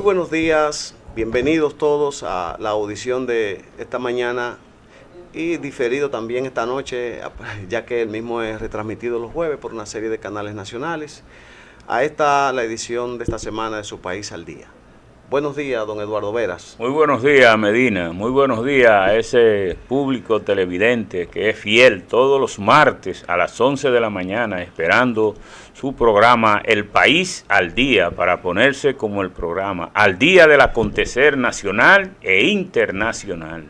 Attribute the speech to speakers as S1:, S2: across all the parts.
S1: buenos días, bienvenidos todos a la audición de esta mañana y diferido también esta noche, ya que el mismo es retransmitido los jueves por una serie de canales nacionales. A la edición de esta semana de Su País al Día. Buenos días, don Eduardo Veras.
S2: Muy buenos días, Medina. Muy buenos días a ese público televidente que es fiel todos los martes a las 11 de la mañana esperando su programa El País al Día para ponerse como el programa al día del acontecer nacional e internacional.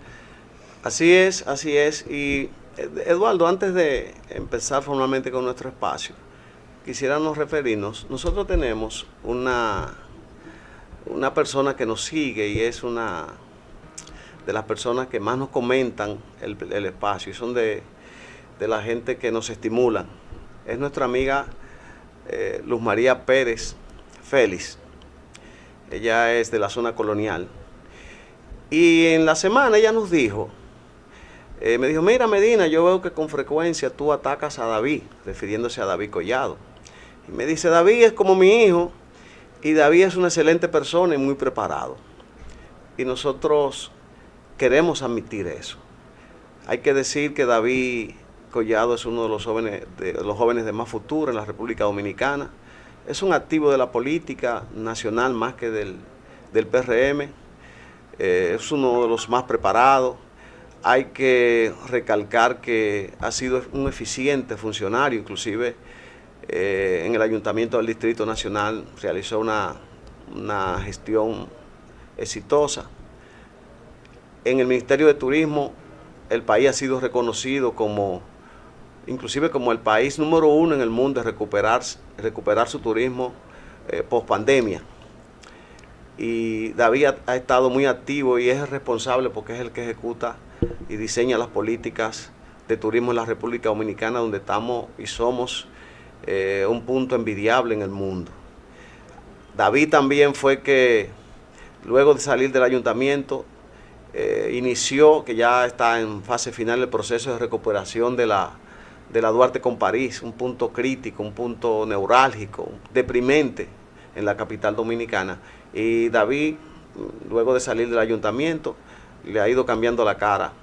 S1: Así es. Y Eduardo, antes de empezar formalmente con nuestro espacio, quisiéramos referirnos. Nosotros tenemos una persona que nos sigue y es una de las personas que más nos comentan el espacio y son de la gente que nos estimulan. Es nuestra amiga Luz María Pérez Félix. Ella es de la zona colonial. Y en la semana ella nos dijo, me dijo, mira Medina, yo veo que con frecuencia tú atacas a David, refiriéndose a David Collado. Y me dice, David es como mi hijo, y David es una excelente persona y muy preparado. Y nosotros queremos admitir eso. Hay que decir que David Collado es uno de los jóvenes de más futuro en la República Dominicana. Es un activo de la política nacional más que del PRM. Es uno de los más preparados. Hay que recalcar que ha sido un eficiente funcionario, inclusive en el Ayuntamiento del Distrito Nacional realizó una gestión exitosa. En el Ministerio de Turismo el país ha sido reconocido inclusive como el país número 1 en el mundo en recuperar su turismo post pandemia. Y David ha estado muy activo y es el responsable porque es el que ejecuta y diseña las políticas de turismo en la República Dominicana, donde estamos y somos un punto envidiable en el mundo. David también fue que luego de salir del ayuntamiento inició, que ya está en fase final, el proceso de recuperación de la Duarte con París, un punto crítico, un punto neurálgico, deprimente en la capital dominicana. Y David, luego de salir del ayuntamiento, le ha ido cambiando la cara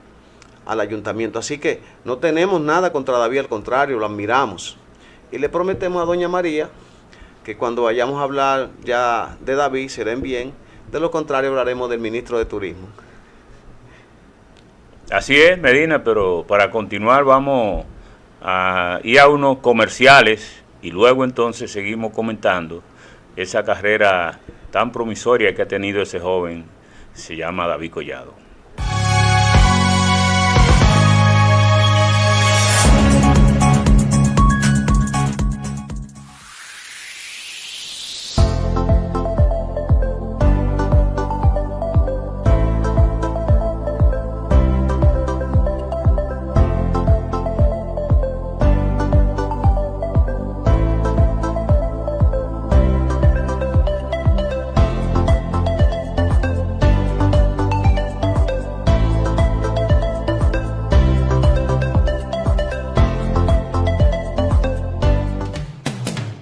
S1: al ayuntamiento. Así que no tenemos nada contra David, al contrario, lo admiramos. Y le prometemos a doña María que cuando vayamos a hablar ya de David será en bien, de lo contrario hablaremos del ministro de Turismo.
S2: Así es, Medina, pero para continuar vamos a ir a unos comerciales y luego entonces seguimos comentando esa carrera tan promisoria que ha tenido ese joven, se llama David Collado.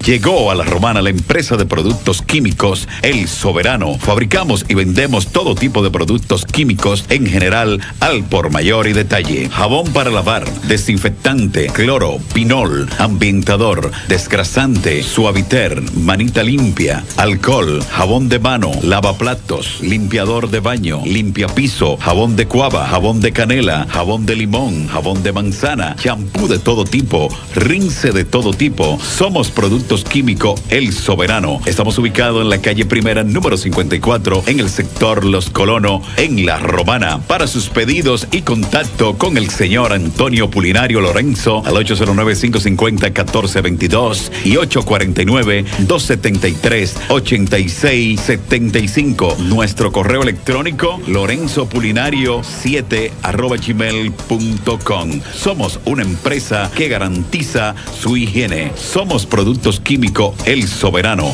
S3: Llegó a La Romana la empresa de productos químicos El Soberano. Fabricamos y vendemos todo tipo de productos químicos en general al por mayor y detalle. Jabón para lavar, desinfectante, cloro, pinol, ambientador, desgrasante, suaviter, manita limpia, alcohol, jabón de mano, lavaplatos, limpiador de baño, limpiapiso, jabón de cuava, jabón de canela, jabón de limón, jabón de manzana, champú de todo tipo, rinse de todo tipo. Somos productos químico El Soberano. Estamos ubicados en la calle Primera, número 54, en el sector Los Colonos, en La Romana. Para sus pedidos y contacto con el señor Antonio Pulinario Lorenzo al 809-550-1422 y 849-273-8675. Nuestro correo electrónico lorenzopulinario7@gmail.com. Somos una empresa que garantiza su higiene. Somos productos químico El Soberano.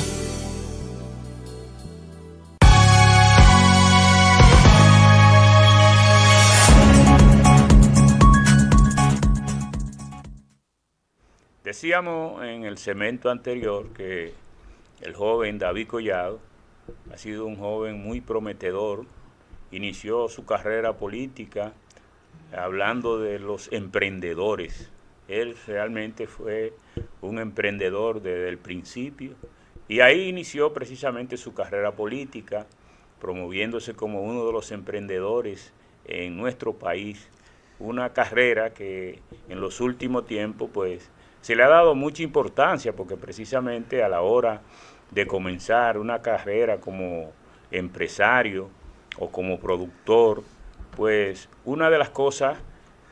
S2: Decíamos en el segmento anterior que el joven David Collado ha sido un joven muy prometedor. Inició su carrera política hablando de los emprendedores. Él realmente fue un emprendedor desde el principio y ahí inició precisamente su carrera política, promoviéndose como uno de los emprendedores en nuestro país, una carrera que en los últimos tiempos pues se le ha dado mucha importancia porque precisamente a la hora de comenzar una carrera como empresario o como productor, pues una de las cosas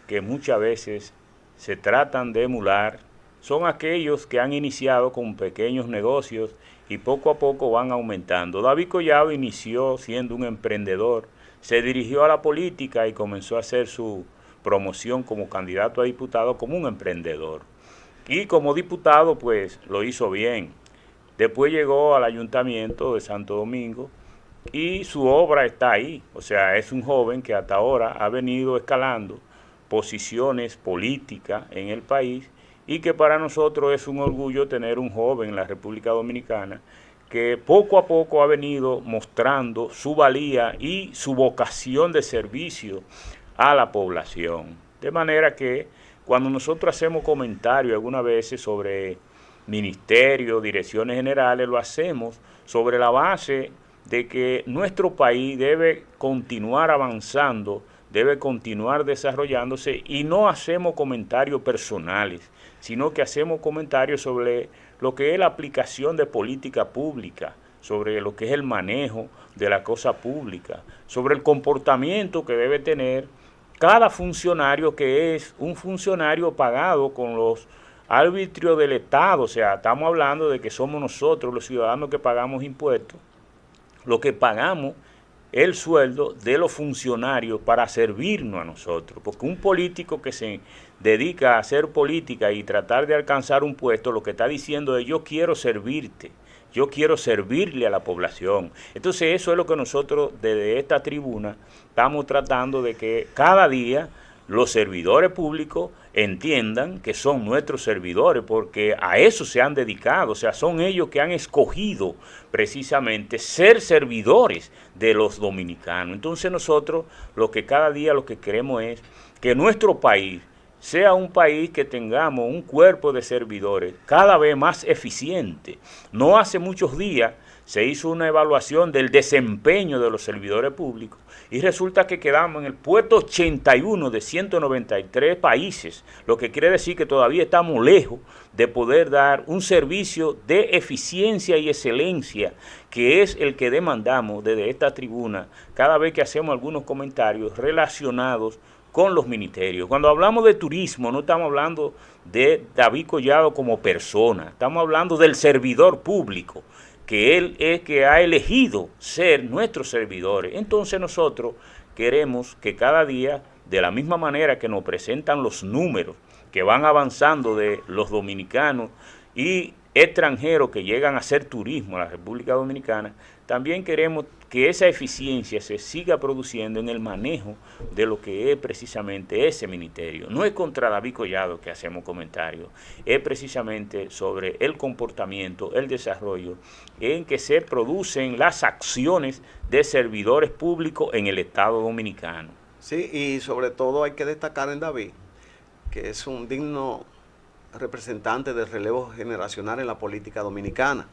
S2: que muchas veces se tratan de emular son aquellos que han iniciado con pequeños negocios y poco a poco van aumentando. David Collado inició siendo un emprendedor, se dirigió a la política y comenzó a hacer su promoción como candidato a diputado como un emprendedor. Y como diputado pues lo hizo bien. Después llegó al Ayuntamiento de Santo Domingo y su obra está ahí. O sea, es un joven que hasta ahora ha venido escalando posiciones políticas en el país y que para nosotros es un orgullo tener un joven en la República Dominicana que poco a poco ha venido mostrando su valía y su vocación de servicio a la población. De manera que cuando nosotros hacemos comentarios algunas veces sobre ministerios, direcciones generales, lo hacemos sobre la base de que nuestro país debe continuar avanzando, debe continuar desarrollándose y no hacemos comentarios personales, sino que hacemos comentarios sobre lo que es la aplicación de política pública, sobre lo que es el manejo de la cosa pública, sobre el comportamiento que debe tener cada funcionario que es un funcionario pagado con los arbitrios del Estado. O sea, estamos hablando de que somos nosotros los ciudadanos que pagamos impuestos, lo que pagamos el sueldo de los funcionarios para servirnos a nosotros, porque un político que se dedica a hacer política y tratar de alcanzar un puesto, lo que está diciendo es yo quiero servirte, yo quiero servirle a la población. Entonces eso es lo que nosotros desde esta tribuna estamos tratando de que cada día los servidores públicos entiendan que son nuestros servidores, porque a eso se han dedicado. O sea, son ellos que han escogido precisamente ser servidores de los dominicanos. Entonces nosotros lo que cada día lo que queremos es que nuestro país sea un país que tengamos un cuerpo de servidores cada vez más eficiente. No hace muchos días se hizo una evaluación del desempeño de los servidores públicos y resulta que quedamos en el puesto 81 de 193 países, lo que quiere decir que todavía estamos lejos de poder dar un servicio de eficiencia y excelencia, que es el que demandamos desde esta tribuna cada vez que hacemos algunos comentarios relacionados con los ministerios. Cuando hablamos de turismo, no estamos hablando de David Collado como persona, estamos hablando del servidor público, que él es que ha elegido ser nuestros servidores. Entonces nosotros queremos que cada día, de la misma manera que nos presentan los números que van avanzando de los dominicanos y extranjeros que llegan a hacer turismo a la República Dominicana, también queremos que esa eficiencia se siga produciendo en el manejo de lo que es precisamente ese ministerio. No es contra David Collado que hacemos comentarios, es precisamente sobre el comportamiento, el desarrollo en que se producen las acciones de servidores públicos en el Estado Dominicano.
S1: Sí, y sobre todo hay que destacar en David que es un digno representante del relevo generacional en la política dominicana.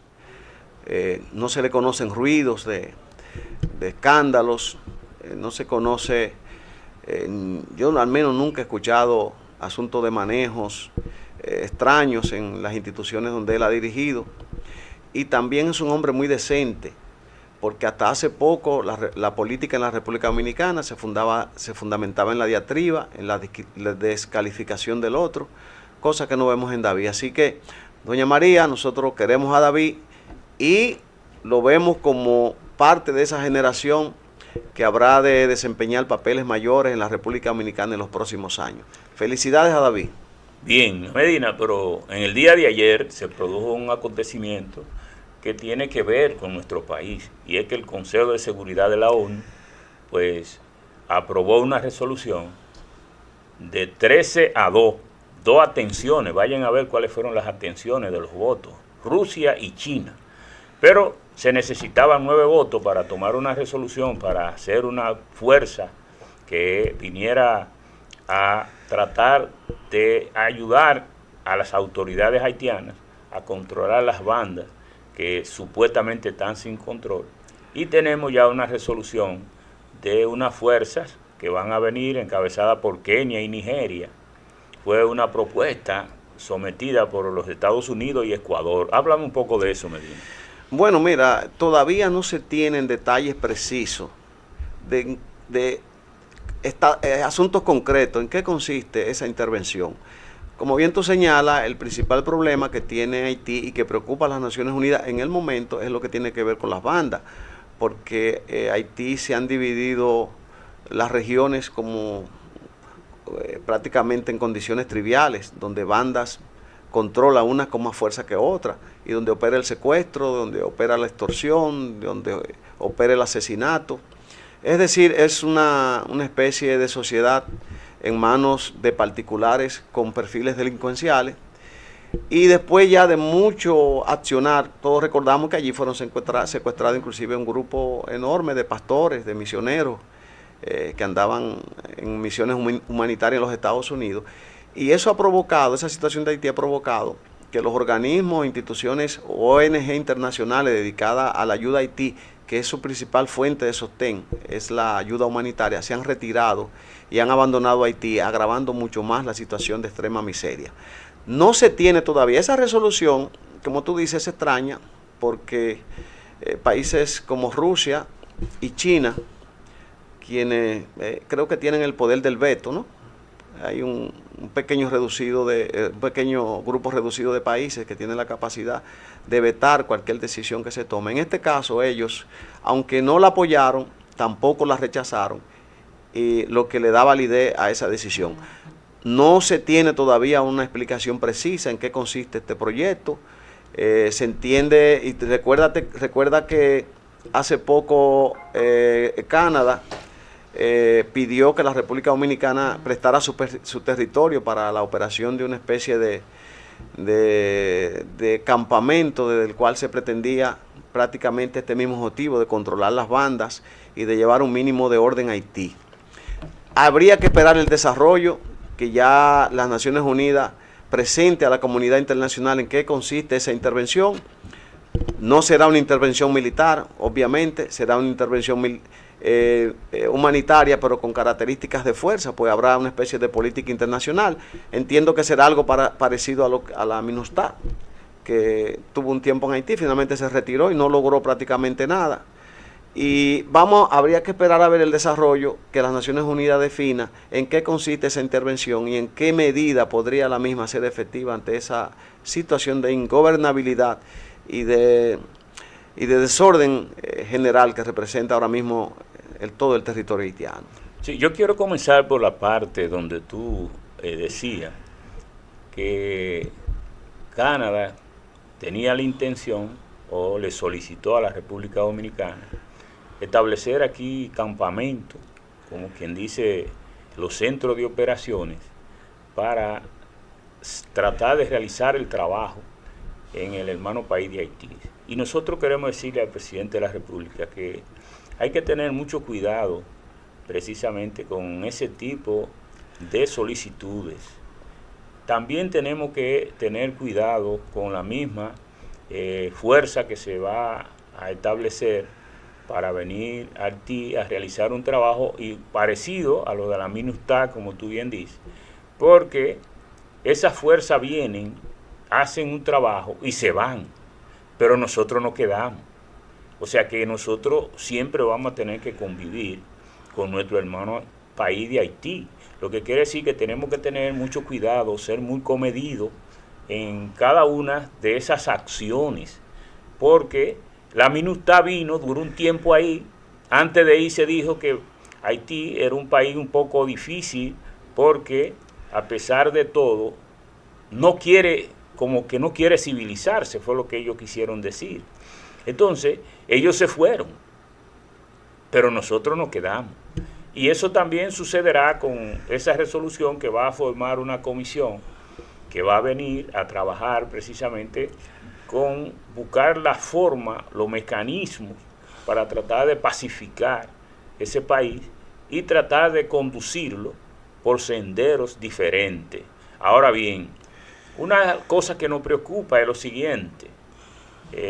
S1: No se le conocen ruidos de escándalos, no se conoce, yo al menos nunca he escuchado asuntos de manejos extraños en las instituciones donde él ha dirigido, y también es un hombre muy decente, porque hasta hace poco la política en la República Dominicana se fundamentaba en la diatriba, en la descalificación del otro, cosa que no vemos en David. Así que, doña María, nosotros queremos a David y lo vemos como parte de esa generación que habrá de desempeñar papeles mayores en la República Dominicana en los próximos años. Felicidades a David.
S2: Bien, Medina, pero en el día de ayer se produjo un acontecimiento que tiene que ver con nuestro país, y es que el Consejo de Seguridad de la ONU pues aprobó una resolución de 13-2, dos atenciones. Vayan a ver cuáles fueron las atenciones de los votos, Rusia y China, Pero se necesitaban 9 votos para tomar una resolución, para hacer una fuerza que viniera a tratar de ayudar a las autoridades haitianas a controlar las bandas que supuestamente están sin control. Y tenemos ya una resolución de unas fuerzas que van a venir encabezadas por Kenia y Nigeria. Fue una propuesta sometida por los Estados Unidos y Ecuador. Háblame un poco de eso, Medina.
S1: Bueno, mira, todavía no se tienen detalles precisos de asuntos concretos, en qué consiste esa intervención. Como bien tú señalas, el principal problema que tiene Haití y que preocupa a las Naciones Unidas en el momento es lo que tiene que ver con las bandas, porque Haití se han dividido las regiones como prácticamente en condiciones triviales, donde bandas controla unas con más fuerza que otras, y donde opera el secuestro, donde opera la extorsión, donde opera el asesinato. Es decir, es una especie de sociedad en manos de particulares con perfiles delincuenciales, y después ya de mucho accionar, todos recordamos que allí fueron secuestrados inclusive un grupo enorme de pastores, de misioneros, que andaban en misiones humanitarias en los Estados Unidos, y eso ha provocado, esa situación de Haití ha provocado que los organismos, instituciones, ONG internacionales dedicadas a la ayuda a Haití, que es su principal fuente de sostén, es la ayuda humanitaria, se han retirado y han abandonado Haití, agravando mucho más la situación de extrema miseria. No se tiene todavía esa resolución, como tú dices, es extraña, porque países como Rusia y China, quienes creo que tienen el poder del veto, ¿no? Hay un pequeño grupo reducido de países que tienen la capacidad de vetar cualquier decisión que se tome. En este caso, ellos, aunque no la apoyaron, tampoco la rechazaron, y lo que le da validez a esa decisión. No se tiene todavía una explicación precisa en qué consiste este proyecto. Se entiende, y recuerda que hace poco Canadá pidió que la República Dominicana prestara su territorio para la operación de una especie de campamento desde el cual se pretendía prácticamente este mismo objetivo de controlar las bandas y de llevar un mínimo de orden a Haití. Habría que esperar el desarrollo, que ya las Naciones Unidas presente a la comunidad internacional en qué consiste esa intervención. No será una intervención militar, obviamente, será una intervención humanitaria, pero con características de fuerza, pues habrá una especie de política internacional. Entiendo que será algo parecido a la MINUSTAH, que tuvo un tiempo en Haití, finalmente se retiró y no logró prácticamente nada. Y habría que esperar a ver el desarrollo, que las Naciones Unidas defina en qué consiste esa intervención y en qué medida podría la misma ser efectiva ante esa situación de ingobernabilidad y de desorden general que representa ahora mismo todo el territorio haitiano.
S2: Sí, yo quiero comenzar por la parte donde tú decías que Canadá tenía la intención o le solicitó a la República Dominicana establecer aquí campamentos, como quien dice, los centros de operaciones, para tratar de realizar el trabajo en el hermano país de Haití. Y nosotros queremos decirle al presidente de la República que hay que tener mucho cuidado precisamente con ese tipo de solicitudes. También tenemos que tener cuidado con la misma fuerza que se va a establecer para venir a Haití a realizar un trabajo parecido a lo de la MINUSTAH, como tú bien dices, porque esas fuerzas vienen, hacen un trabajo y se van, pero nosotros nos quedamos. O sea que nosotros siempre vamos a tener que convivir con nuestro hermano país de Haití, lo que quiere decir que tenemos que tener mucho cuidado, ser muy comedidos en cada una de esas acciones, porque la MINUSTAH vino, duró un tiempo ahí, antes de ir se dijo que Haití era un país un poco difícil, porque a pesar de todo, como que no quiere civilizarse, fue lo que ellos quisieron decir. Entonces, ellos se fueron, pero nosotros nos quedamos. Y eso también sucederá con esa resolución que va a formar una comisión que va a venir a trabajar precisamente con buscar la forma, los mecanismos para tratar de pacificar ese país y tratar de conducirlo por senderos diferentes. Ahora bien, una cosa que nos preocupa es lo siguiente: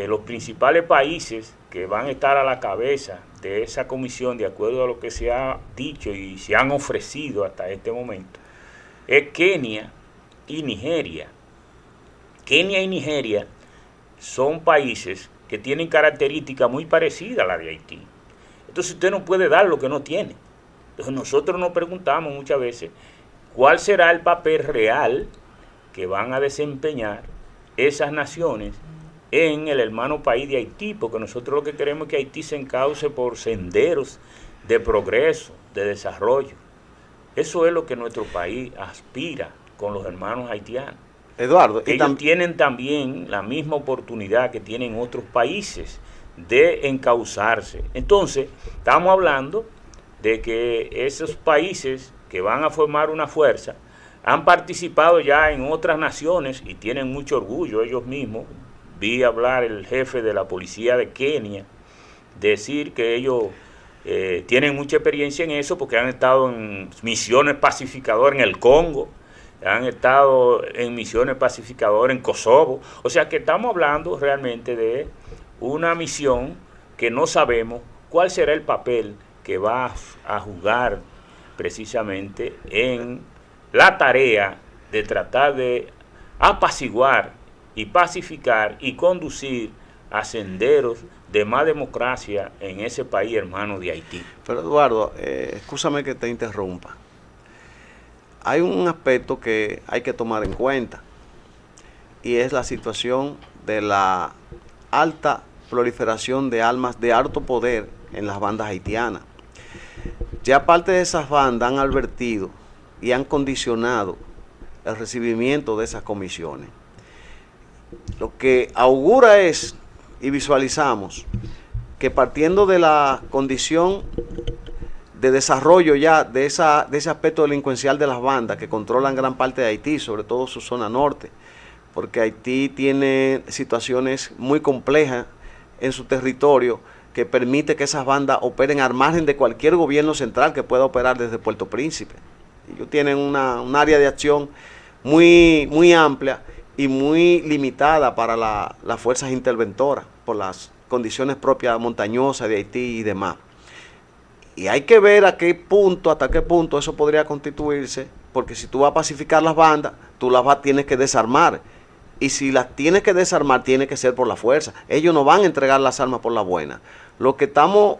S2: los principales países que van a estar a la cabeza de esa comisión, de acuerdo a lo que se ha dicho y se han ofrecido hasta este momento, es Kenia y Nigeria. Kenia y Nigeria son países que tienen características muy parecidas a la de Haití. Entonces usted no puede dar lo que no tiene. Entonces nosotros nos preguntamos muchas veces cuál será el papel real que van a desempeñar esas naciones en el hermano país de Haití, porque nosotros lo que queremos es que Haití se encauce por senderos de progreso, de desarrollo. Eso es lo que nuestro país aspira con los hermanos haitianos.
S1: Eduardo,
S2: ellos tienen también la misma oportunidad que tienen otros países de encauzarse. Entonces, estamos hablando de que esos países que van a formar una fuerza han participado ya en otras naciones y tienen mucho orgullo ellos mismos. Vi hablar el jefe de la policía de Kenia, decir que ellos tienen mucha experiencia en eso porque han estado en misiones pacificadoras en el Congo, han estado en misiones pacificadoras en Kosovo. O sea que estamos hablando realmente de una misión que no sabemos cuál será el papel que va a jugar precisamente en la tarea de tratar de apaciguar y pacificar y conducir a senderos de más democracia en ese país hermano de Haití.
S1: Pero Eduardo, escúchame que te interrumpa. Hay un aspecto que hay que tomar en cuenta y es la situación de la alta proliferación de armas de alto poder en las bandas haitianas. Ya parte de esas bandas han advertido y han condicionado el recibimiento de esas comisiones. Lo que augura es, y visualizamos, que partiendo de la condición de desarrollo ya de ese aspecto delincuencial de las bandas que controlan gran parte de Haití, sobre todo su zona norte, porque Haití tiene situaciones muy complejas en su territorio que permite que esas bandas operen al margen de cualquier gobierno central que pueda operar desde Puerto Príncipe. Ellos tienen un área de acción muy amplia y muy limitada para las fuerzas interventoras por las condiciones propias montañosas de Haití y demás. Y hay que ver hasta qué punto eso podría constituirse, porque si tú vas a pacificar las bandas, tú tienes que desarmar. Y si las tienes que desarmar, tiene que ser por la fuerza. Ellos no van a entregar las armas por la buena. Lo que estamos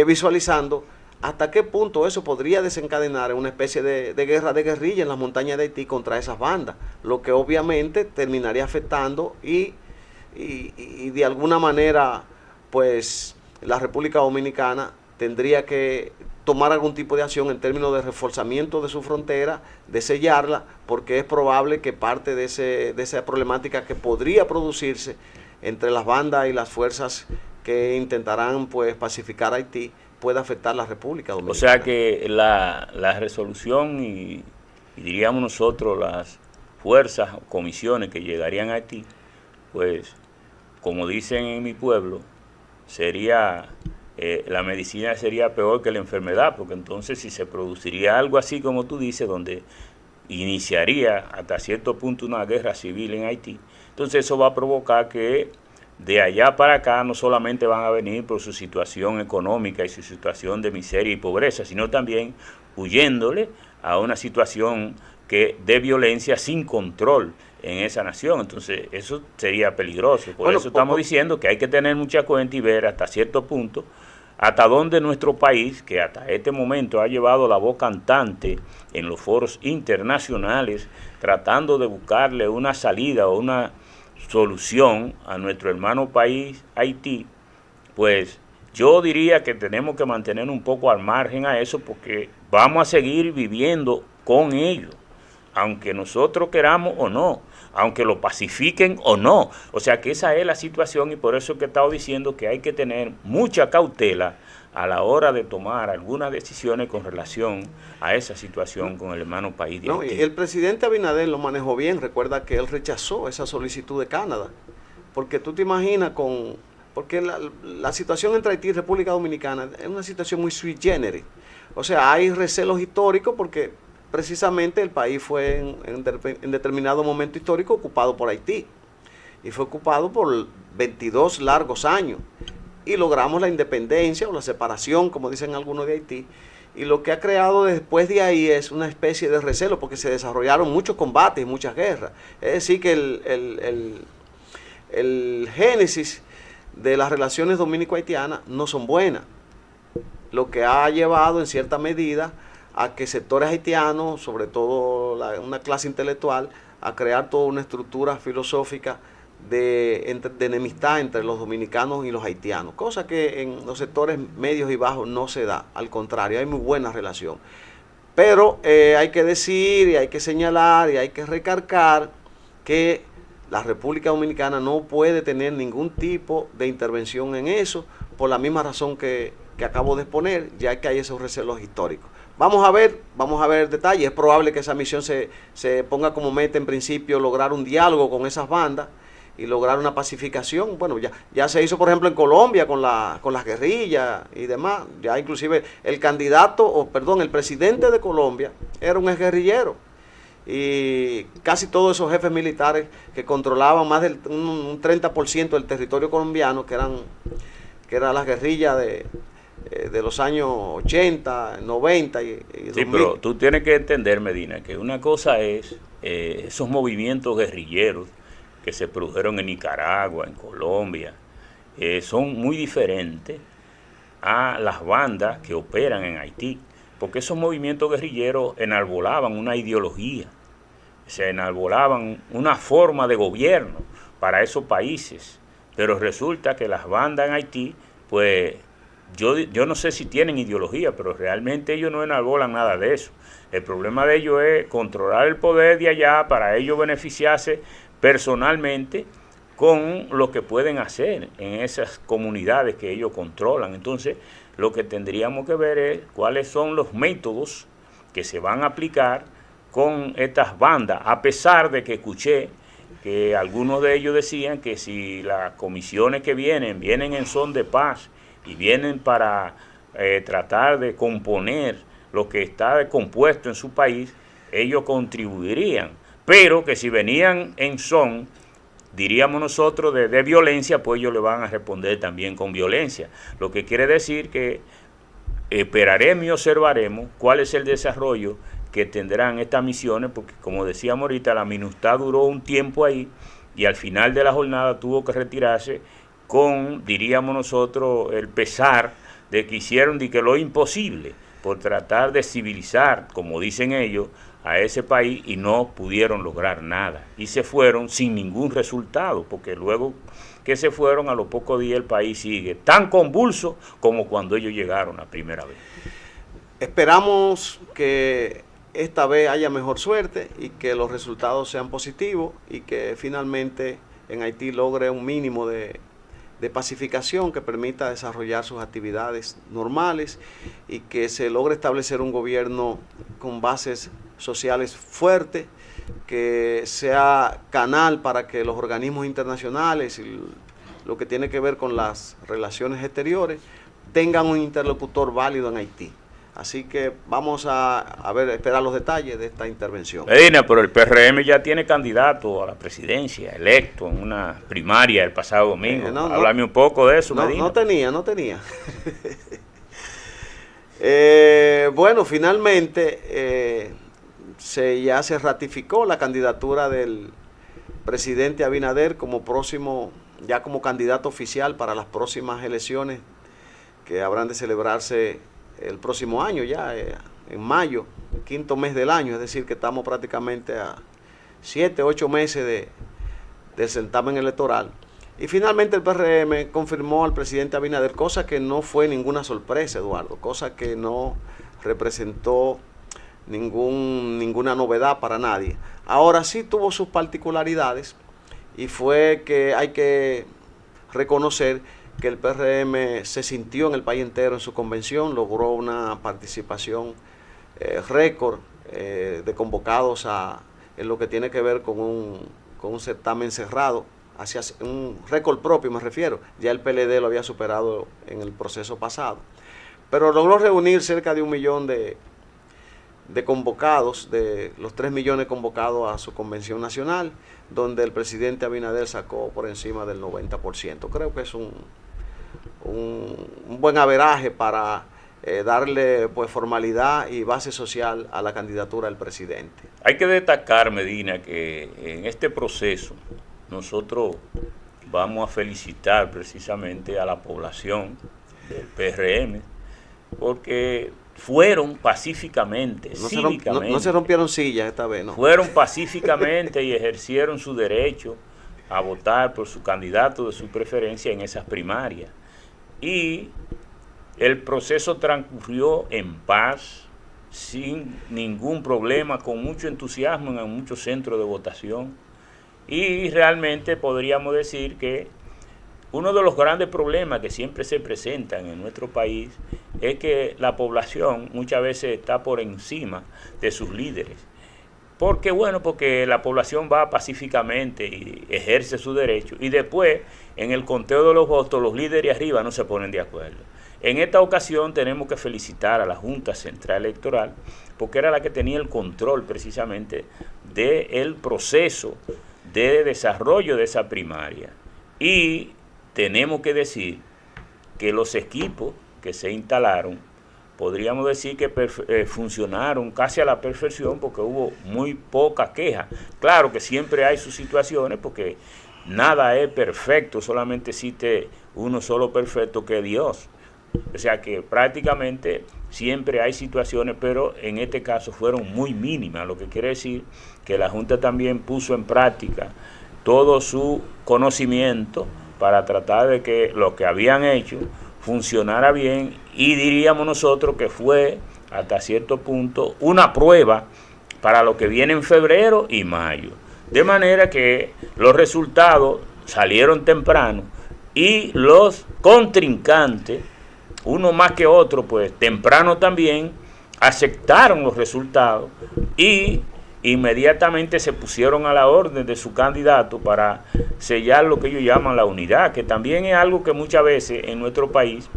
S1: visualizando, hasta qué punto eso podría desencadenar en una especie de guerra de guerrilla en las montañas de Haití contra esas bandas, lo que obviamente terminaría afectando y de alguna manera, pues, la República Dominicana tendría que tomar algún tipo de acción en términos de reforzamiento de su frontera, de sellarla, porque es probable que parte de esa problemática que podría producirse entre las bandas y las fuerzas que intentarán, pues, pacificar Haití pueda afectar la República Dominicana.
S2: O sea que la resolución y diríamos nosotros las fuerzas o comisiones que llegarían a Haití, pues como dicen en mi pueblo, sería la medicina sería peor que la enfermedad, porque entonces si se produciría algo así como tú dices, donde iniciaría hasta cierto punto una guerra civil en Haití, entonces eso va a provocar que de allá para acá no solamente van a venir por su situación económica y su situación de miseria y pobreza, sino también huyéndole a una situación de violencia sin control en esa nación. Entonces eso sería peligroso. Por eso estamos diciendo que hay que tener mucha cuenta y ver hasta cierto punto hasta dónde nuestro país, que hasta este momento ha llevado la voz cantante en los foros internacionales, tratando de buscarle una salida o una solución a nuestro hermano país Haití, pues yo diría que tenemos que mantener un poco al margen a eso, porque vamos a seguir viviendo con ellos, aunque nosotros queramos o no, aunque lo pacifiquen o no. O sea que esa es la situación, y por eso que he estado diciendo que hay que tener mucha cautela a la hora de tomar algunas decisiones con relación a esa situación con el hermano país de Haití.
S1: Y el presidente Abinader lo manejó bien. Recuerda que él rechazó esa solicitud de Canadá porque tú te imaginas porque la situación entre Haití y República Dominicana es una situación muy sui generis. O sea, hay recelos históricos porque precisamente el país fue en determinado momento histórico ocupado por Haití. Y fue ocupado por 22 largos años. Y logramos la independencia o la separación, como dicen algunos de Haití. Y lo que ha creado después de ahí es una especie de recelo, porque se desarrollaron muchos combates y muchas guerras. Es decir, que el génesis de las relaciones dominico-haitianas no son buenas, lo que ha llevado en cierta medida a que sectores haitianos, sobre todo una clase intelectual, a crear toda una estructura filosófica de enemistad entre los dominicanos y los haitianos, cosa que en los sectores medios y bajos no se da, al contrario, hay muy buena relación. Pero hay que decir y hay que señalar y hay que recalcar que la República Dominicana no puede tener ningún tipo de intervención en eso, por la misma razón que acabo de exponer, ya que hay esos recelos históricos. Vamos a ver detalles. Es probable que esa misión se ponga como meta en principio lograr un diálogo con esas bandas y lograr una pacificación. Bueno, ya se hizo, por ejemplo, en Colombia con las guerrillas y demás. Ya inclusive el presidente de Colombia era un exguerrillero. Y casi todos esos jefes militares que controlaban más del un 30% del territorio colombiano, que eran las guerrillas de los años 80, 90 y 2000.
S2: Sí, pero tú tienes que entender, Medina, que una cosa es esos movimientos guerrilleros que se produjeron en Nicaragua, en Colombia, son muy diferentes a las bandas que operan en Haití, porque esos movimientos guerrilleros enarbolaban una ideología, se enarbolaban una forma de gobierno para esos países, pero resulta que las bandas en Haití, pues yo no sé si tienen ideología, pero realmente ellos no enarbolan nada de eso. El problema de ellos es controlar el poder de allá para ellos beneficiarse personalmente con lo que pueden hacer en esas comunidades que ellos controlan. Entonces, lo que tendríamos que ver es cuáles son los métodos que se van a aplicar con estas bandas, a pesar de que escuché que algunos de ellos decían que si las comisiones que vienen en son de paz y vienen para tratar de componer lo que está descompuesto en su país, ellos contribuirían, pero que si venían en son, diríamos nosotros, de violencia, pues ellos le van a responder también con violencia, lo que quiere decir que esperaremos y observaremos cuál es el desarrollo que tendrán estas misiones, porque como decíamos ahorita, la MINUSTAH duró un tiempo ahí y al final de la jornada tuvo que retirarse con, diríamos nosotros, el pesar de que hicieron de que lo imposible por tratar de civilizar, como dicen ellos, a ese país y no pudieron lograr nada. Y se fueron sin ningún resultado, porque luego que se fueron, a los pocos días el país sigue tan convulso como cuando ellos llegaron la primera vez.
S1: Esperamos que esta vez haya mejor suerte y que los resultados sean positivos y que finalmente en Haití logre un mínimo de pacificación que permita desarrollar sus actividades normales y que se logre establecer un gobierno con bases sociales fuertes, que sea canal para que los organismos internacionales y lo que tiene que ver con las relaciones exteriores tengan un interlocutor válido en Haití. Así que vamos a esperar los detalles de esta intervención.
S2: Medina, pero el PRM ya tiene candidato a la presidencia, electo en una primaria el pasado domingo. Háblame un poco de eso, Medina.
S1: No tenía. Bueno, finalmente ya se ratificó la candidatura del presidente Abinader como como candidato oficial para las próximas elecciones que habrán de celebrarse el próximo año, ya en mayo, quinto mes del año, es decir, que estamos prácticamente a 7, 8 meses del certamen electoral. Y finalmente el PRM confirmó al presidente Abinader, cosa que no fue ninguna sorpresa, Eduardo, cosa que no representó ninguna novedad para nadie. Ahora sí tuvo sus particularidades y fue que hay que reconocer que el PRM se sintió en el país entero en su convención, logró una participación récord de convocados en lo que tiene que ver con un certamen cerrado hacia un récord propio, me refiero. Ya el PLD lo había superado en el proceso pasado. Pero logró reunir cerca de 1 millón de convocados, de los 3 millones convocados a su convención nacional, donde el presidente Abinader sacó por encima del 90%. Creo que es un buen averaje para darle pues formalidad y base social a la candidatura del presidente.
S2: Hay que destacar, Medina, que en este proceso nosotros vamos a felicitar precisamente a la población del PRM, porque fueron pacíficamente, cívicamente.
S1: No se rompieron sillas esta vez, ¿no?
S2: Fueron pacíficamente y ejercieron su derecho a votar por su candidato de su preferencia en esas primarias. Y el proceso transcurrió en paz, sin ningún problema, con mucho entusiasmo en muchos centros de votación. Y realmente podríamos decir que uno de los grandes problemas que siempre se presentan en nuestro país es que la población muchas veces está por encima de sus líderes. Porque porque la población va pacíficamente y ejerce su derecho, y después en el conteo de los votos los líderes arriba no se ponen de acuerdo. En esta ocasión tenemos que felicitar a la Junta Central Electoral, porque era la que tenía el control precisamente del proceso de desarrollo de esa primaria. Y tenemos que decir que los equipos que se instalaron, podríamos decir que funcionaron casi a la perfección, porque hubo muy poca queja. Claro que siempre hay sus situaciones, porque nada es perfecto, solamente existe uno solo perfecto, que es Dios. O sea que prácticamente siempre hay situaciones, pero en este caso fueron muy mínimas, lo que quiere decir que la Junta también puso en práctica todo su conocimiento para tratar de que lo que habían hecho funcionara bien, y diríamos nosotros que fue hasta cierto punto una prueba para lo que viene en febrero y mayo. De manera que los resultados salieron temprano y los contrincantes, uno más que otro, pues temprano también aceptaron los resultados y inmediatamente se pusieron a la orden de su candidato para sellar lo que ellos llaman la unidad, que también es algo que muchas veces en nuestro país,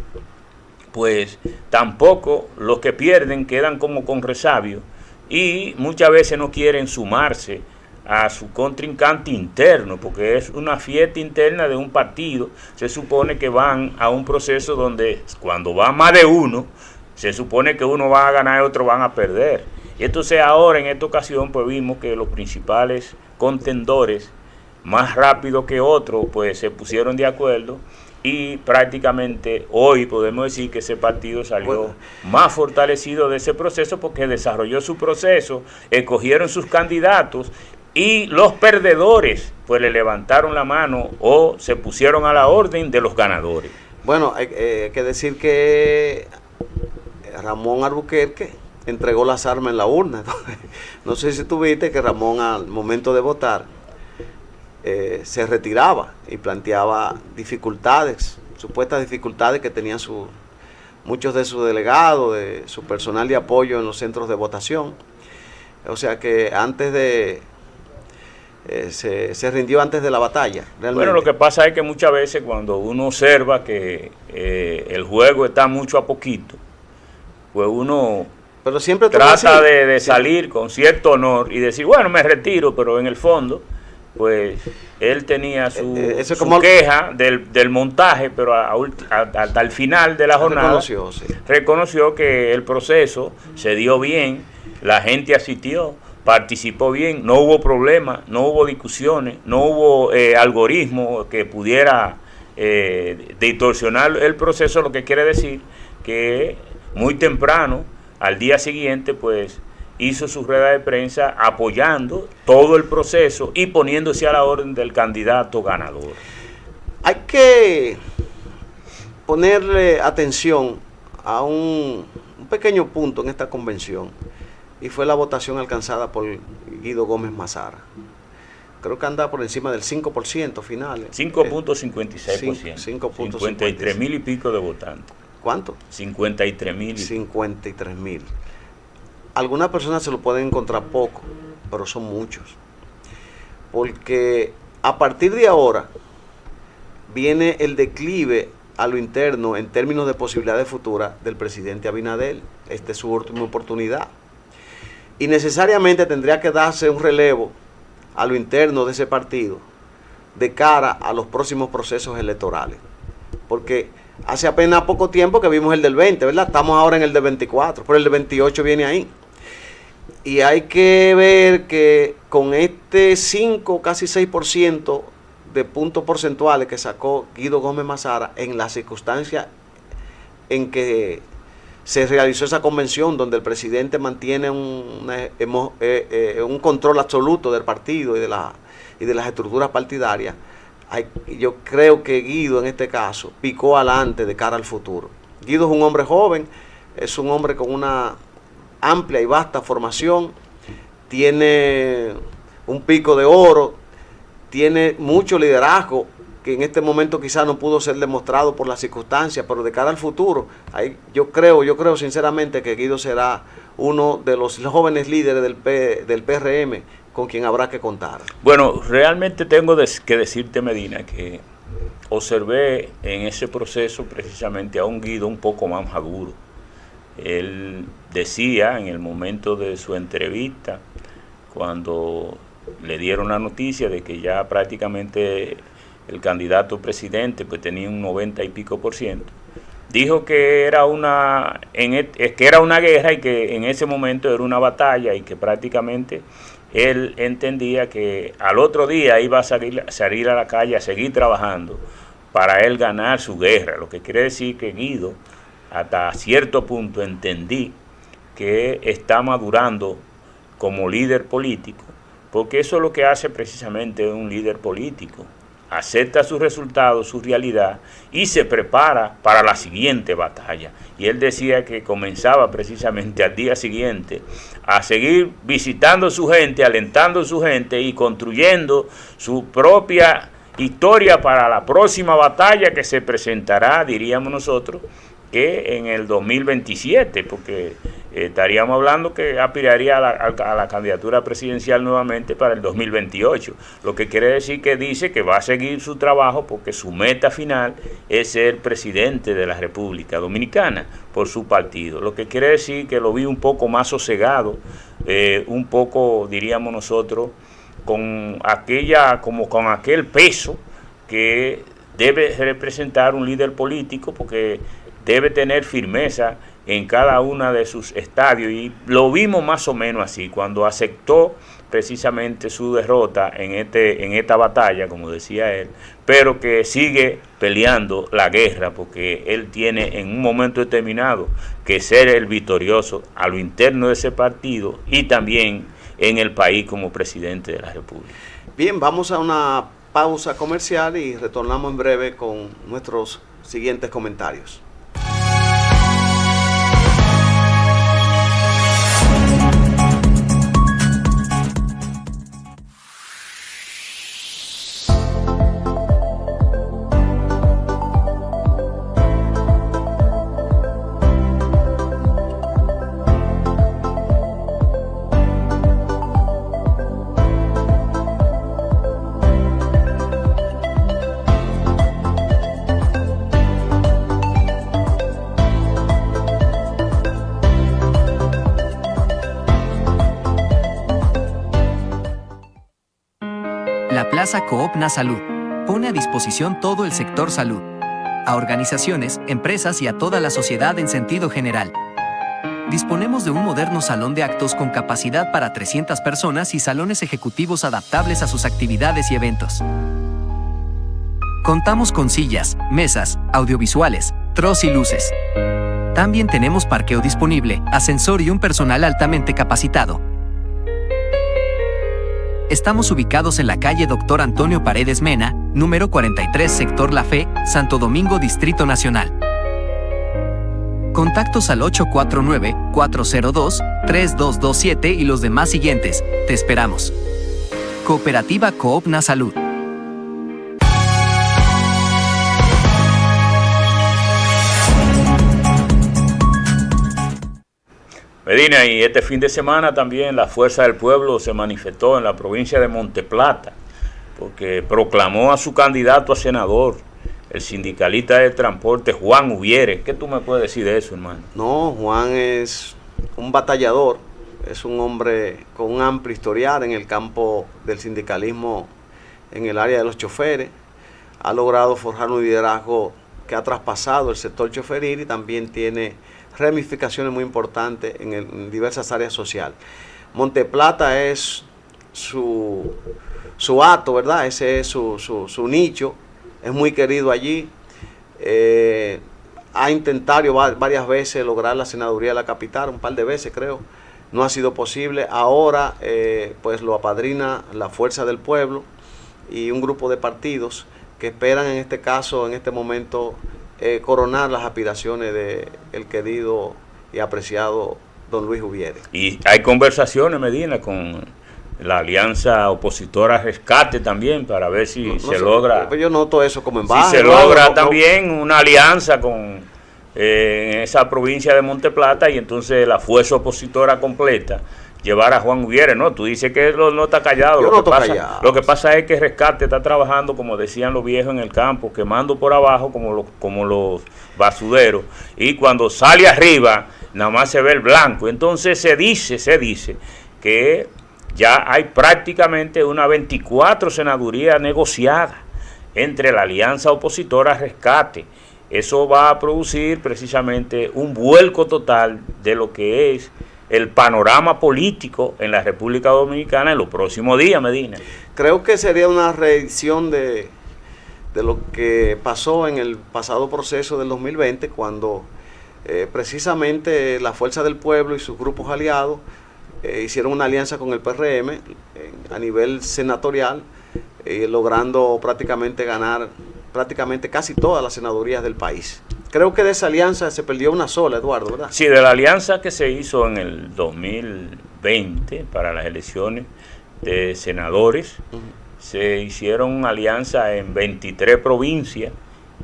S2: pues tampoco los que pierden quedan como con resabio, y muchas veces no quieren sumarse a su contrincante interno, porque es una fiesta interna de un partido. Se supone que van a un proceso donde cuando va más de uno, se supone que uno va a ganar y otro van a perder. Y entonces ahora en esta ocasión pues vimos que los principales contendores, más rápido que otros, pues se pusieron de acuerdo, y prácticamente hoy podemos decir que ese partido salió más fortalecido de ese proceso, porque desarrolló su proceso, escogieron sus candidatos, y los perdedores pues le levantaron la mano o se pusieron a la orden de los ganadores.
S1: Bueno, hay que decir que Ramón Albuquerque entregó las armas en la urna. No sé si tú viste que Ramón, al momento de votar, se retiraba y planteaba dificultades, supuestas dificultades que tenían muchos de sus delegados, de su personal de apoyo en los centros de votación. O sea que antes de se rindió antes de la batalla, realmente.
S2: Bueno, lo que pasa es que muchas veces cuando uno observa que el juego está mucho a poquito, pues uno
S1: pero siempre
S2: trata de salir con cierto honor y decir, bueno, me retiro, pero en el fondo, pues él tenía su queja del montaje, pero hasta el final de la jornada reconoció que el proceso se dio bien, la gente asistió, participó bien, no hubo problemas, no hubo discusiones, no hubo algoritmo que pudiera distorsionar el proceso, lo que quiere decir que muy temprano, al día siguiente, pues hizo su rueda de prensa apoyando todo el proceso y poniéndose a la orden del candidato ganador.
S1: Hay que ponerle atención a un pequeño punto en esta convención, y fue la votación alcanzada por Guido Gómez Mazara. Creo que anda por encima del 5% finales.
S2: 5.56%. 53,000 y pico de votantes.
S1: ¿Cuánto?
S2: 53,000.
S1: 53,000. Algunas personas se lo pueden encontrar poco, pero son muchos. Porque A partir de ahora viene el declive a lo interno en términos de posibilidades futuras del presidente Abinader. Esta es su última oportunidad. Y necesariamente tendría que darse un relevo a lo interno de ese partido de cara a los próximos procesos electorales. Porque hace apenas poco tiempo que vimos el del 20, ¿verdad? Estamos ahora en el del 24, pero el del 28 viene ahí. Y hay que ver que con este 5, casi 6% de puntos porcentuales que sacó Guido Gómez Mazara en las circunstancias en que se realizó esa convención donde el presidente mantiene un control absoluto del partido y de las estructuras partidarias, yo creo que Guido en este caso picó adelante de cara al futuro. Guido es un hombre joven, es un hombre con una amplia y vasta formación, tiene un pico de oro, tiene mucho liderazgo que en este momento quizás no pudo ser demostrado por las circunstancias, pero de cara al futuro, yo creo sinceramente que Guido será uno de los jóvenes líderes del PRM con quien habrá que contar.
S2: Bueno, realmente tengo que decirte, Medina, que observé en ese proceso precisamente a un Guido un poco más maduro. Él decía en el momento de su entrevista, cuando le dieron la noticia de que ya prácticamente el candidato presidente pues tenía un 90 y pico %, dijo que era una guerra y que en ese momento era una batalla y que prácticamente él entendía que al otro día iba a salir a la calle a seguir trabajando para él ganar su guerra, lo que quiere decir que Guido hasta cierto punto entendí que está madurando como líder político, porque eso es lo que hace precisamente un líder político. Acepta sus resultados, su realidad y se prepara para la siguiente batalla. Y él decía que comenzaba precisamente al día siguiente a seguir visitando su gente, alentando a su gente y construyendo su propia historia para la próxima batalla que se presentará, diríamos nosotros, que en el 2027, porque estaríamos hablando que aspiraría a la candidatura presidencial nuevamente para el 2028, lo que quiere decir que dice que va a seguir su trabajo porque su meta final es ser presidente de la República Dominicana por su partido, lo que quiere decir que lo vi un poco más sosegado, un poco, diríamos nosotros, con aquel peso que debe representar un líder político, porque debe tener firmeza en cada una de sus estadios, y lo vimos más o menos así cuando aceptó precisamente su derrota en esta batalla, como decía él, pero que sigue peleando la guerra porque él tiene en un momento determinado que ser el victorioso a lo interno de ese partido y también en el país como presidente de la República.
S1: Bien, vamos a una pausa comercial y retornamos en breve con nuestros siguientes comentarios.
S4: La Plaza Coop Nasalud pone a disposición todo el sector salud, a organizaciones, empresas y a toda la sociedad en sentido general. Disponemos de un moderno salón de actos con capacidad para 300 personas y salones ejecutivos adaptables a sus actividades y eventos. Contamos con sillas, mesas, audiovisuales, troz y luces. También tenemos parqueo disponible, ascensor y un personal altamente capacitado. Estamos ubicados en la calle Dr. Antonio Paredes Mena, número 43, sector La Fe, Santo Domingo, Distrito Nacional. Contactos al 849-402-3227 y los demás siguientes. Te esperamos. Cooperativa Coop Nasalud.
S2: Medina, y este fin de semana también la Fuerza del Pueblo se manifestó en la provincia de Monteplata porque proclamó a su candidato a senador, el sindicalista de transporte Juan Ubiere. ¿Qué tú me puedes decir de eso, hermano?
S1: No, Juan es un batallador, es un hombre con un amplio historial en el campo del sindicalismo en el área de los choferes. Ha logrado forjar un liderazgo que ha traspasado el sector choferil y también tiene ramificaciones muy importantes en diversas áreas sociales. Monteplata es su hato, ¿verdad? Ese es su nicho, es muy querido allí. Ha intentado varias veces lograr la senaduría de la capital, un par de veces creo, no ha sido posible. Ahora pues lo apadrina la Fuerza del Pueblo y un grupo de partidos que esperan en este caso, en este momento, coronar las aspiraciones del querido y apreciado don Luis Ubiere.
S2: Y hay conversaciones, Medina, con la alianza opositora Rescate también, para ver si se logra.
S1: Yo noto eso como en baja.
S2: Si se logra también una alianza con en esa provincia de Monteplata y entonces la fuerza opositora completa llevar a Juan Ubiere. No, tú dices que no está callado. Lo que pasa es que Rescate está trabajando, como decían los viejos en el campo, quemando por abajo como los basuderos, y cuando sale arriba nada más se ve el blanco. Entonces se dice que ya hay prácticamente unas 24 senadurías negociadas entre la alianza opositora Rescate. Eso va a producir precisamente un vuelco total de lo que es el panorama político en la República Dominicana en los próximos días, Medina.
S1: Creo que sería una reedición de lo que pasó en el pasado proceso del 2020, cuando precisamente la Fuerza del Pueblo y sus grupos aliados hicieron una alianza con el PRM a nivel senatorial, logrando prácticamente ganar casi todas las senadurías del país. Creo que de esa alianza se perdió una sola, Eduardo, ¿verdad?
S2: Sí, de la alianza que se hizo en el 2020 para las elecciones de senadores, se hicieron una alianza en 23 provincias,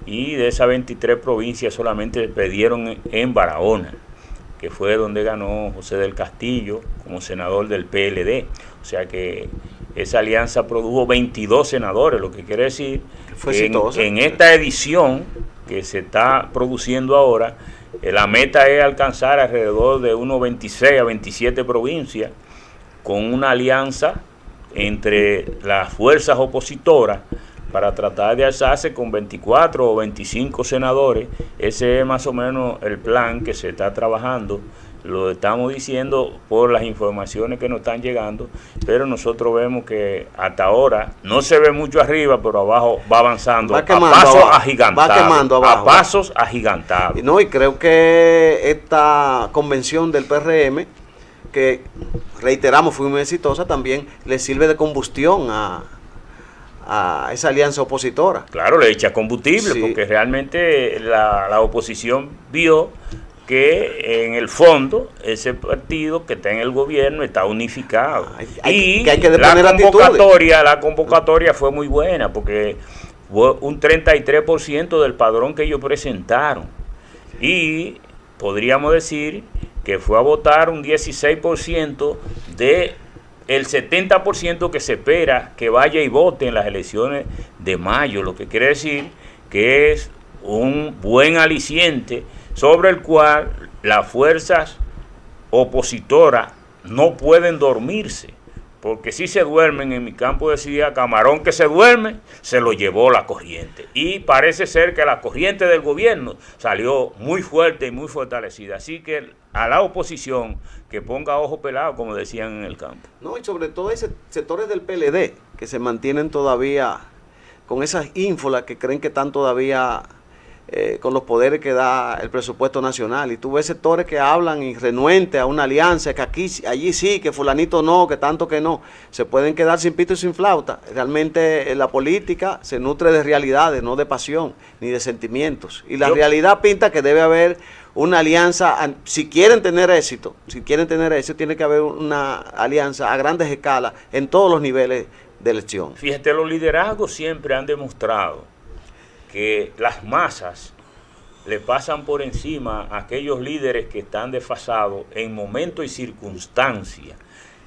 S2: y de esas 23 provincias solamente perdieron en Barahona, que fue donde ganó José del Castillo como senador del PLD. O sea que esa alianza produjo 22 senadores, lo que quiere decir que en esta edición que se está produciendo ahora, la meta es alcanzar alrededor de unos 26 a 27 provincias con una alianza entre las fuerzas opositoras para tratar de alzarse con 24 o 25 senadores. Ese es más o menos el plan que se está trabajando. Lo estamos diciendo por las informaciones que nos están llegando, pero nosotros vemos que hasta ahora no se ve mucho arriba, pero abajo va avanzando a pasos agigantados. A pasos agigantados.
S1: No, y creo que esta convención del PRM, que reiteramos fue muy exitosa, también le sirve de combustión a esa alianza opositora.
S2: Claro, le echa combustible, sí, porque realmente la oposición vio que en el fondo ese partido que está en el gobierno está unificado. Y la convocatoria fue muy buena, porque fue un 33% del padrón que ellos presentaron, y podríamos decir que fue a votar un 16% de el 70% que se espera que vaya y vote en las elecciones de mayo, lo que quiere decir que es un buen aliciente sobre el cual las fuerzas opositoras no pueden dormirse, porque si se duermen, en mi campo decía, camarón que se duerme, se lo llevó la corriente, y parece ser que la corriente del gobierno salió muy fuerte y muy fortalecida, así que a la oposición que ponga ojo pelado, como decían en el campo.
S1: No, y sobre todo hay sectores del PLD que se mantienen todavía con esas ínfolas que creen que están todavía con los poderes que da el presupuesto nacional, y tú ves sectores que hablan y renuentes a una alianza, que allí sí, que fulanito no, que tanto que no, se pueden quedar sin pito y sin flauta. Realmente la política se nutre de realidades, no de pasión ni de sentimientos, y la realidad pinta que debe haber una alianza. Si quieren tener éxito, tiene que haber una alianza a grandes escalas en todos los niveles de elección.
S2: Fíjate, los liderazgos siempre han demostrado que las masas le pasan por encima a aquellos líderes que están desfasados en momentos y circunstancias.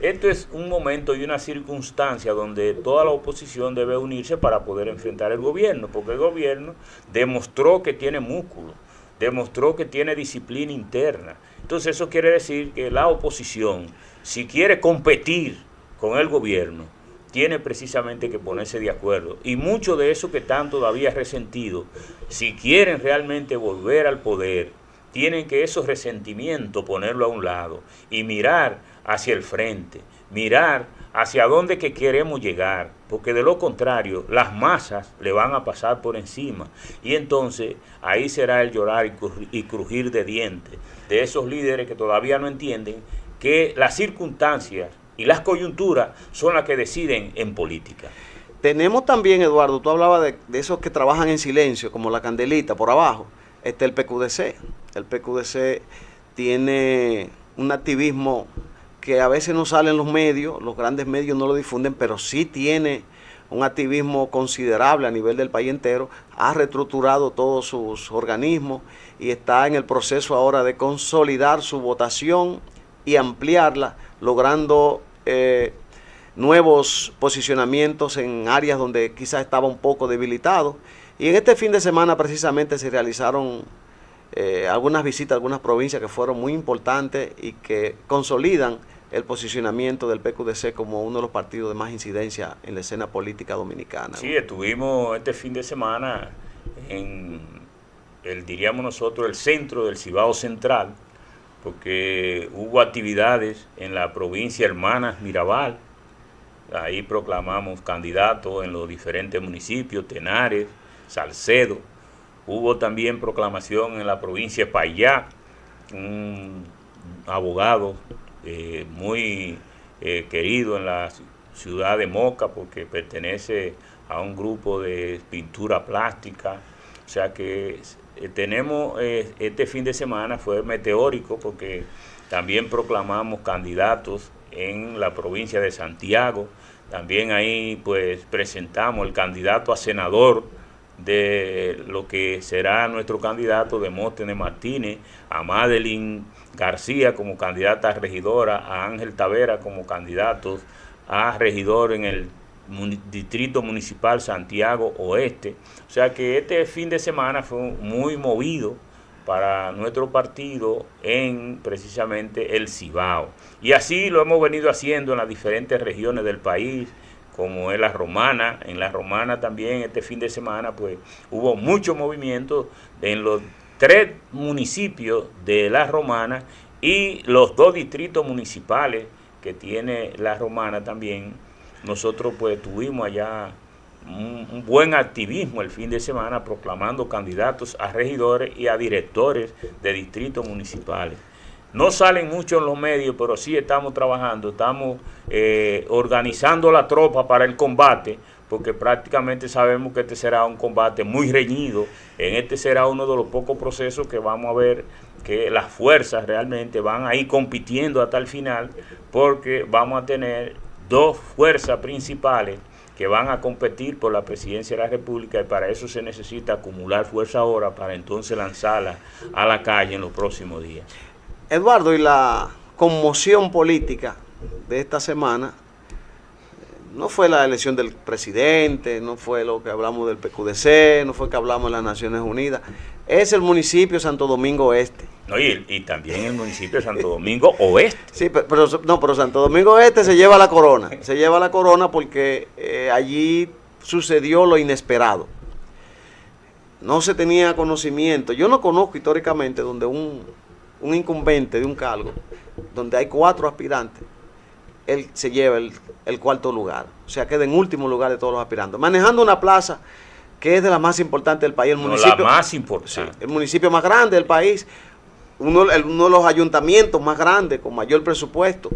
S2: esto es un momento y una circunstancia donde toda la oposición debe unirse para poder enfrentar el gobierno, porque el gobierno demostró que tiene músculo, demostró que tiene disciplina interna. Entonces eso quiere decir que la oposición, si quiere competir con el gobierno, tiene precisamente que ponerse de acuerdo. Y muchos de esos que están todavía resentidos, si quieren realmente volver al poder, tienen que esos resentimientos ponerlo a un lado y mirar hacia el frente, mirar hacia dónde que queremos llegar, porque de lo contrario las masas le van a pasar por encima y entonces ahí será el llorar y crujir de dientes de esos líderes que todavía no entienden que las circunstancias y las coyunturas son las que deciden en política.
S1: Tenemos también, Eduardo, tú hablabas de esos que trabajan en silencio, como la Candelita, por abajo, el PQDC. El PQDC tiene un activismo que a veces no sale en los medios, los grandes medios no lo difunden, pero sí tiene un activismo considerable a nivel del país entero, ha reestructurado todos sus organismos y está en el proceso ahora de consolidar su votación y ampliarla, logrando nuevos posicionamientos en áreas donde quizás estaba un poco debilitado. Y en este fin de semana precisamente se realizaron algunas visitas a algunas provincias que fueron muy importantes y que consolidan el posicionamiento del PQDC como uno de los partidos de más incidencia en la escena política dominicana.
S2: Sí, estuvimos este fin de semana en diríamos nosotros, el centro del Cibao Central, porque hubo actividades en la provincia Hermanas Mirabal. Ahí proclamamos candidatos en los diferentes municipios, Tenares, Salcedo. Hubo también proclamación en la provincia de Payá, un abogado muy querido en la ciudad de Moca porque pertenece a un grupo de pintura plástica. O sea que tenemos este fin de semana fue meteórico porque también proclamamos candidatos en la provincia de Santiago. También ahí pues presentamos el candidato a senador de lo que será nuestro candidato, Demóstenes Martínez, a Madeline García como candidata a regidora, a Ángel Tavera como candidato a regidor en el Distrito Municipal Santiago Oeste. O sea que este fin de semana fue muy movido para nuestro partido en precisamente el Cibao. Y así lo hemos venido haciendo en las diferentes regiones del país, como es La Romana. En La Romana también este fin de semana pues hubo mucho movimiento en los 3 municipios de La Romana y los 2 distritos municipales que tiene La Romana también. Nosotros pues tuvimos allá un buen activismo el fin de semana proclamando candidatos a regidores y a directores de distritos municipales. No salen mucho en los medios, pero sí estamos trabajando, estamos organizando la tropa para el combate, porque prácticamente sabemos que este será un combate muy reñido. En este será uno de los pocos procesos que vamos a ver que las fuerzas realmente van a ir compitiendo hasta el final, porque vamos a tener 2 fuerzas principales que van a competir por la presidencia de la República y para eso se necesita acumular fuerza ahora para entonces lanzarla a la calle en los próximos días.
S1: Eduardo, y la conmoción política de esta semana no fue la elección del presidente, no fue lo que hablamos del PQDC, no fue que hablamos de las Naciones Unidas, es el municipio de Santo Domingo Este.
S2: No, y también el municipio de Santo Domingo Oeste.
S1: Sí, pero Santo Domingo Este se lleva la corona porque allí sucedió lo inesperado. No se tenía conocimiento. Yo no conozco históricamente donde un incumbente de un cargo, donde hay 4 aspirantes, él se lleva el 4º lugar. O sea, queda en último lugar de todos los aspirantes. Manejando una plaza que es de las más importantes del país. El municipio,
S2: la más importante.
S1: Sí, el municipio más grande del país. Uno de los ayuntamientos más grandes, con mayor presupuesto.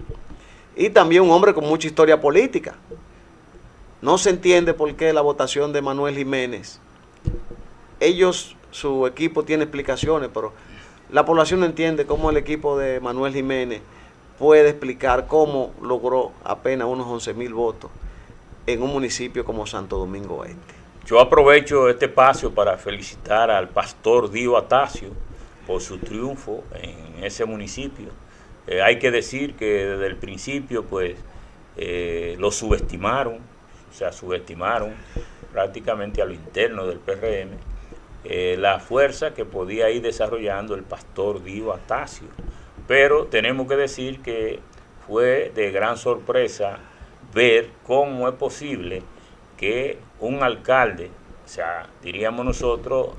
S1: Y también un hombre con mucha historia política. No se entiende por qué la votación de Manuel Jiménez. Su equipo tiene explicaciones, pero la población no entiende cómo el equipo de Manuel Jiménez puede explicar cómo logró apenas unos 11,000 votos en un municipio como Santo Domingo Este.
S2: Yo aprovecho este espacio para felicitar al pastor Dio Atacio por su triunfo en ese municipio. Hay que decir que desde el principio pues lo subestimaron, o sea, subestimaron prácticamente a lo interno del PRM la fuerza que podía ir desarrollando el pastor Dio Astacio. Pero tenemos que decir que fue de gran sorpresa ver cómo es posible que un alcalde, o sea, diríamos nosotros,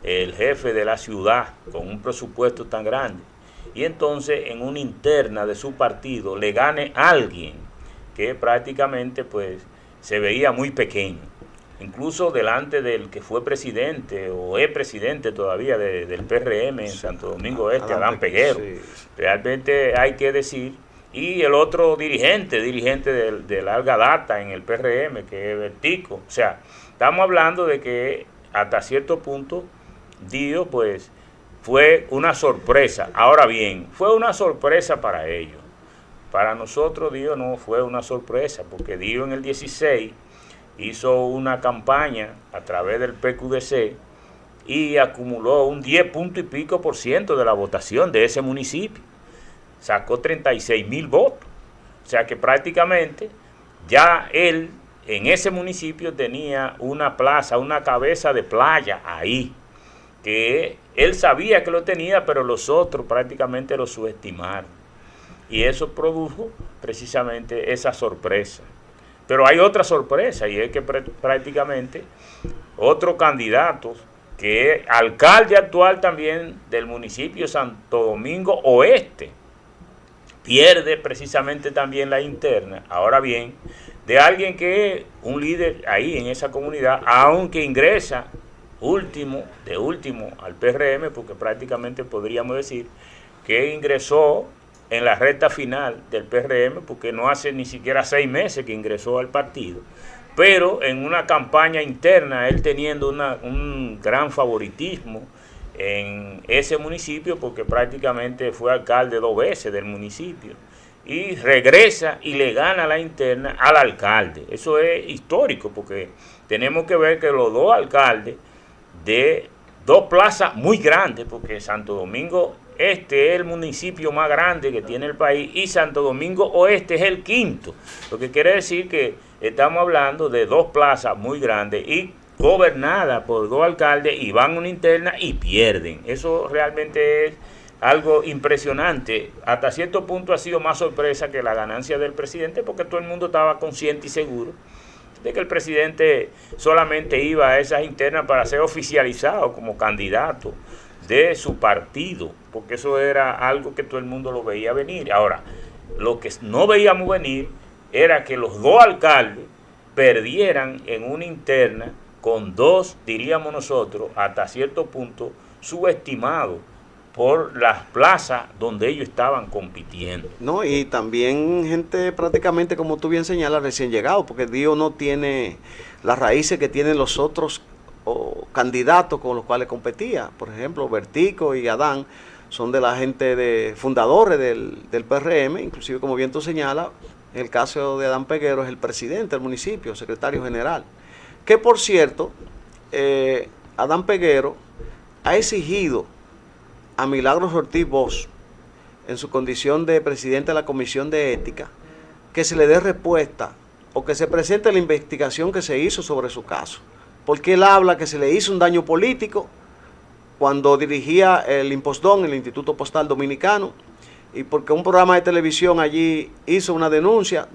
S2: el jefe de la ciudad con un presupuesto tan grande, y entonces en una interna de su partido le gane a alguien que prácticamente pues se veía muy pequeño, incluso delante del que fue presidente o es presidente todavía del PRM en Santo Domingo Este, Adán Peguero. Sí. Realmente hay que decir, y el otro dirigente de larga data en el PRM, que es Vertico. O sea, estamos hablando de que hasta cierto punto Dio pues fue una sorpresa. Ahora bien, fue una sorpresa para ellos. Para nosotros Dio no fue una sorpresa, porque Dio en el 16 hizo una campaña a través del PQDC y acumuló un 10% de la votación de ese municipio. Sacó 36,000 votos. O sea que prácticamente ya él en ese municipio tenía una plaza, una cabeza de playa ahí, que él sabía que lo tenía, pero los otros prácticamente lo subestimaron. Y eso produjo precisamente esa sorpresa. Pero hay otra sorpresa, y es que prácticamente otro candidato, que es alcalde actual también del municipio Santo Domingo Oeste, pierde precisamente también la interna. Ahora bien, de alguien que es un líder ahí en esa comunidad, aunque ingresa último al PRM, porque prácticamente podríamos decir que ingresó en la recta final del PRM, porque no hace ni siquiera 6 meses que ingresó al partido, pero en una campaña interna, él teniendo un gran favoritismo en ese municipio, porque prácticamente fue alcalde 2 veces del municipio, y regresa y le gana la interna al alcalde. Eso es histórico, porque tenemos que ver que los 2 alcaldes de 2 plazas muy grandes, porque Santo Domingo Este es el municipio más grande que tiene el país y Santo Domingo Oeste es el 5º, lo que quiere decir que estamos hablando de 2 plazas muy grandes y gobernadas por 2 alcaldes, y van a una interna y pierden. Eso realmente es algo impresionante. Hasta cierto punto ha sido más sorpresa que la ganancia del presidente, porque todo el mundo estaba consciente y seguro de que el presidente solamente iba a esas internas para ser oficializado como candidato de su partido, porque eso era algo que todo el mundo lo veía venir. Ahora, lo que no veíamos venir era que los 2 alcaldes perdieran en una interna con 2, diríamos nosotros, hasta cierto punto subestimados por las plazas donde ellos estaban compitiendo.
S1: No, y también gente prácticamente, como tú bien señalas, recién llegado, porque Dio no tiene las raíces que tienen los otros candidatos con los cuales competía. Por ejemplo, Vertico y Adán son de la gente de fundadores del PRM, inclusive como bien tú señalas, en el caso de Adán Peguero es el presidente del municipio, secretario general. Que por cierto, Adán Peguero ha exigido a Milagros Ortiz Bosch, en su condición de presidente de la Comisión de Ética, que se le dé respuesta o que se presente la investigación que se hizo sobre su caso. Porque él habla que se le hizo un daño político cuando dirigía el Impostón, el Instituto Postal Dominicano, y porque un programa de televisión allí hizo una denuncia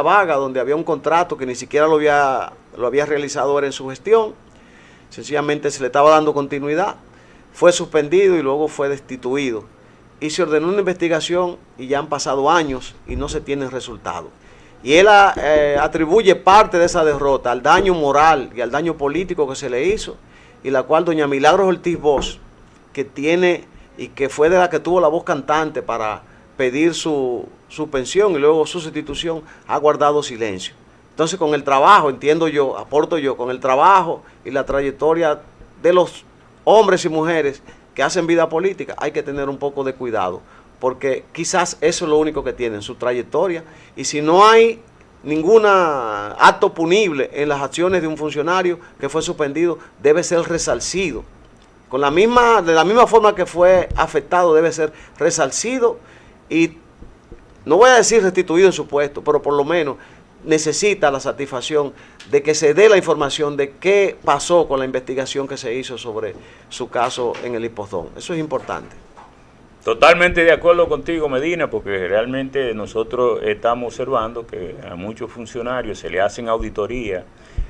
S1: vaga, donde había un contrato que ni siquiera lo había realizado él en su gestión. Sencillamente se le estaba dando continuidad, fue suspendido y luego fue destituido. Y se ordenó una investigación y ya han pasado años y no se tienen resultados. Y él atribuye parte de esa derrota al daño moral y al daño político que se le hizo, y la cual doña Milagros Ortiz Bosch, que tiene y que fue de la que tuvo la voz cantante para pedir su pensión y luego su sustitución, ha guardado silencio. Entonces, con el trabajo, entiendo yo, aporto yo, con el trabajo y la trayectoria de los hombres y mujeres que hacen vida política, hay que tener un poco de cuidado, porque quizás eso es lo único que tienen, su trayectoria, y si no hay ningún acto punible en las acciones de un funcionario que fue suspendido, debe ser resarcido. De la misma forma que fue afectado, debe ser resarcido y no voy a decir restituido en su puesto, pero por lo menos necesita la satisfacción de que se dé la información de qué pasó con la investigación que se hizo sobre su caso en el Hipostón. Eso es importante.
S2: Totalmente de acuerdo contigo, Medina, porque realmente nosotros estamos observando que a muchos funcionarios se le hacen auditoría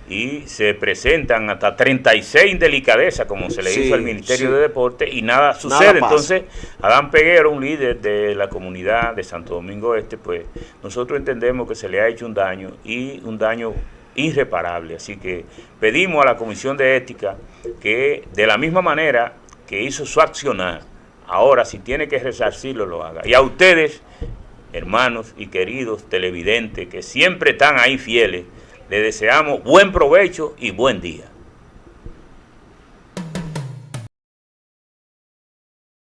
S2: y se presentan hasta 36 indelicadezas, como se le hizo al Ministerio de Deporte, y nada sucede. Entonces, Adán Peguero, un líder de la comunidad de Santo Domingo Este, pues nosotros entendemos que se le ha hecho un daño, y un daño irreparable. Así que pedimos a la Comisión de Ética que, de la misma manera que hizo su accionar, ahora si tiene que resarcirlo, lo haga. Y a ustedes, hermanos y queridos televidentes, que siempre están ahí fieles, les deseamos buen provecho y buen día.